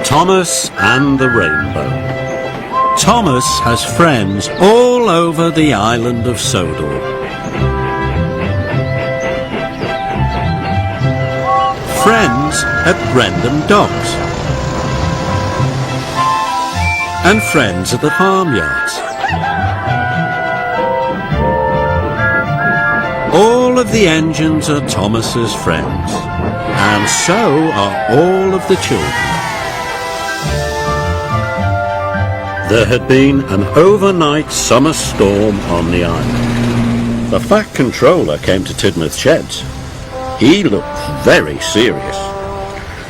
Thomas and the Rainbow. Thomas has friends all over the island of Sodor. Friends at Brendam Docks. And friends at the farmyards. All of the engines are Thomas's friends, and so are all of the children. There had been an overnight summer storm on the island. The Fat Controller came to Tidmouth Sheds. He looked very serious.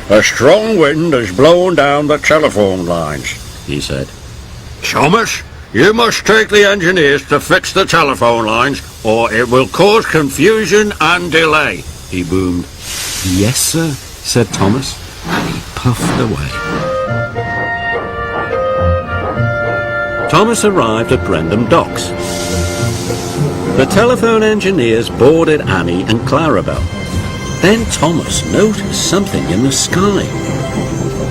"A strong wind has blown down the telephone lines," he said. "Thomas, you must take the engineers to fix the telephone lines, or it will cause confusion and delay," he boomed. "Yes, sir," said Thomas, and he puffed away. Thomas arrived at Brendam Docks. The telephone engineers boarded Annie and Clarabel. Then Thomas noticed something in the sky.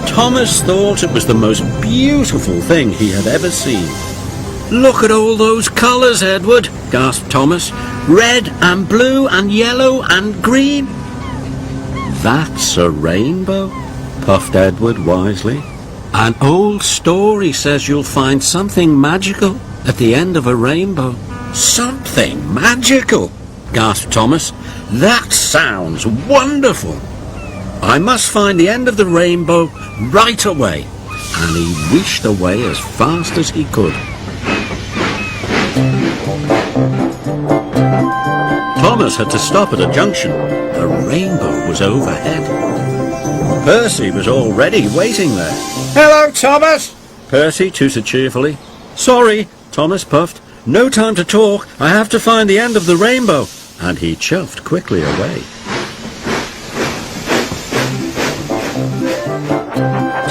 Thomas thought it was the most beautiful thing he had ever seen. "Look at all those colours, Edward," gasped Thomas. "Red and blue and yellow and green." "That's a rainbow," puffed Edward wisely. "An old story says you'll find something magical at the end of a rainbow." "Something magical?" gasped Thomas. "That sounds wonderful. I must find the end of the rainbow right away." And he wished away as fast as he could. Thomas had to stop at a junction. The rainbow was overhead. Percy was already waiting there. "Hello, Thomas!" Percy tooted cheerfully. "Sorry," Thomas puffed. "No time to talk. I have to find the end of the rainbow." And he chuffed quickly away.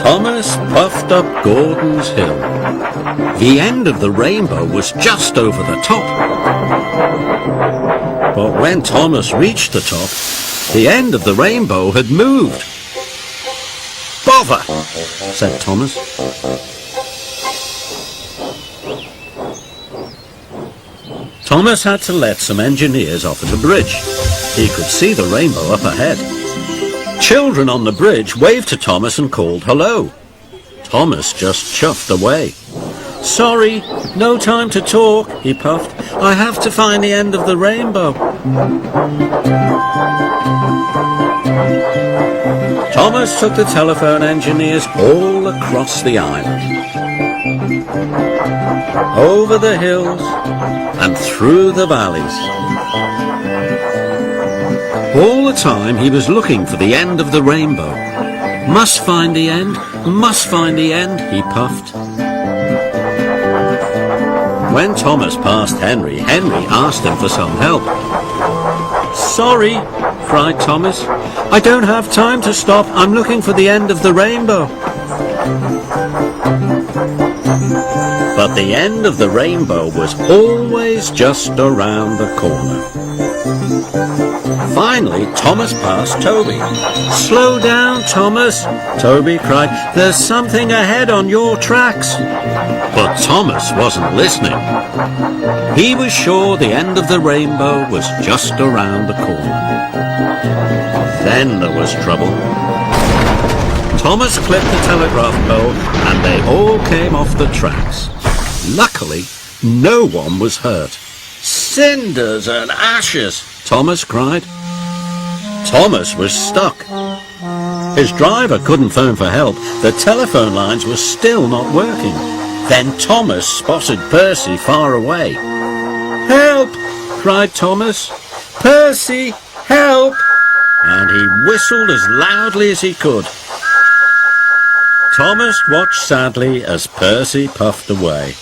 Thomas puffed up Gordon's Hill. The end of the rainbow was just over the top. But when Thomas reached the top, the end of the rainbow had moved. "Bother!" said Thomas. Thomas had to let some engineers off at the bridge. He could see the rainbow up ahead. Children on the bridge waved to Thomas and called hello. Thomas just chuffed away. "Sorry, no time to talk," he puffed. "I have to find the end of the rainbow." Thomas took the telephone engineers all across the island. Over the hills and through the valleys. All the time he was looking for the end of the rainbow. "Must find the end, must find the end," he puffed. When Thomas passed Henry, Henry asked him for some help. "Sorry," cried Thomas. "I don't have time to stop. I'm looking for the end of the rainbow." But the end of the rainbow was always just around the corner. Finally, Thomas passed Toby. "Slow down, Thomas," Toby cried. "There's something ahead on your tracks." But Thomas wasn't listening. He was sure the end of the rainbow was just around the corner. Then there was trouble. Thomas clipped the telegraph pole and they all came off the tracks. Luckily, no one was hurt. "Cinders and ashes!" Thomas cried. Thomas was stuck. His driver couldn't phone for help. The telephone lines were still not working. Then Thomas spotted Percy far away. "Help!" cried Thomas. "Percy, help!" And he whistled as loudly as he could. Thomas watched sadly as Percy puffed away.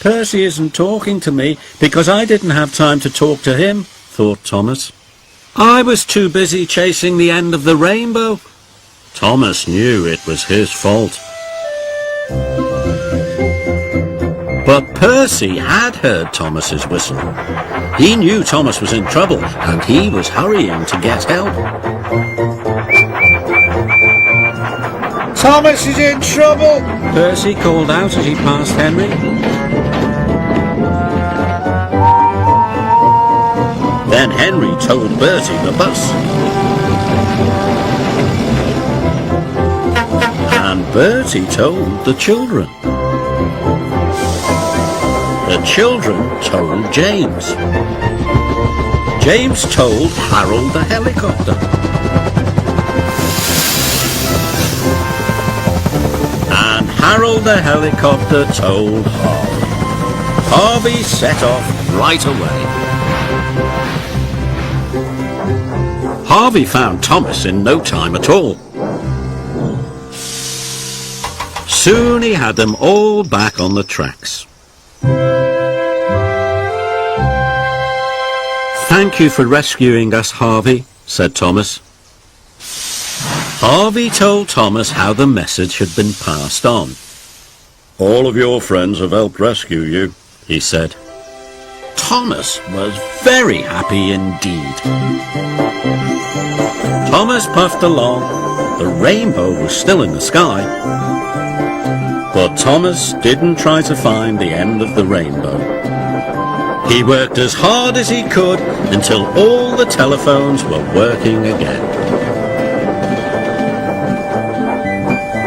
"Percy isn't talking to me because I didn't have time to talk to him," thought Thomas. "I was too busy chasing the end of the rainbow." Thomas knew it was his fault. But Percy had heard Thomas's whistle. He knew Thomas was in trouble and he was hurrying to get help. Thomas is in trouble! Percy called out as he passed Henry. Then Henry told Bertie the bus. And Bertie told the children. The children told James. James told Harold the helicopter. And Harold the helicopter told Harvey. Harvey set off right away. Harvey found Thomas in no time at all. Soon he had them all back on the tracks. "Thank you for rescuing us, Harvey," said Thomas. Harvey told Thomas how the message had been passed on. "All of your friends have helped rescue you," he said. Thomas was very happy indeed. Thomas puffed along. The rainbow was still in the sky. But Thomas didn't try to find the end of the rainbow. He worked as hard as he could until all the telephones were working again.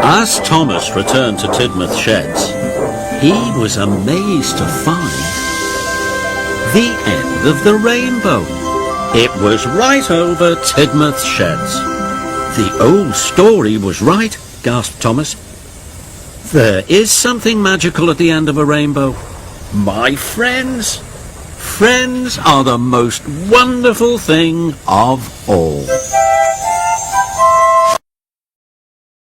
As Thomas returned to Tidmouth Sheds, he was amazed to find the end of the rainbow. It was right over Tidmouth Sheds. "The old story was right," gasped Thomas. "There is something magical at the end of a rainbow. My friends, friends are the most wonderful thing of all."